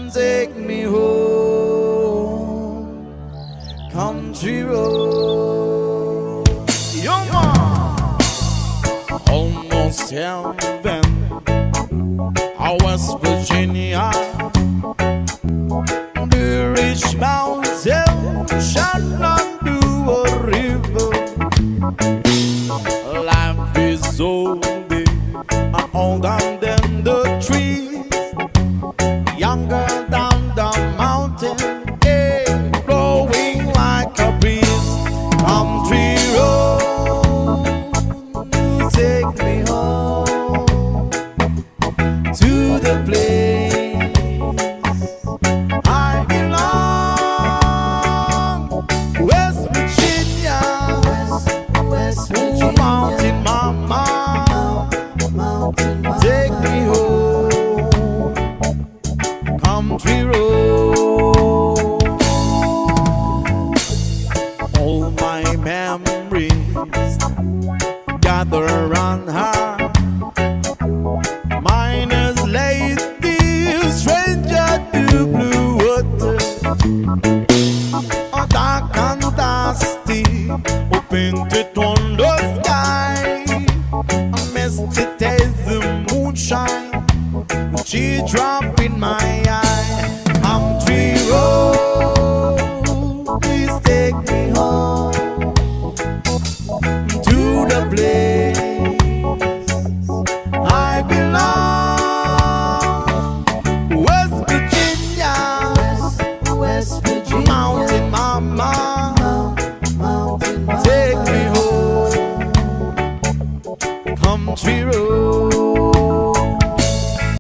take me home, country road. Yo, man. Almost heaven, West Virginia. The rich mountain shall not do a river. Life is so big, older than the trees, younger than the mountain, yeah, blowing like a breeze. Country road, take me home to the place I belong. West Virginia, West Virginia. Mountain mama, take me home, country road. All my memories gather around her. Mine is lazy, stranger to blue water. A dark and dusty, painted on the sky. A misty taste of moonshine, she drop in my eye.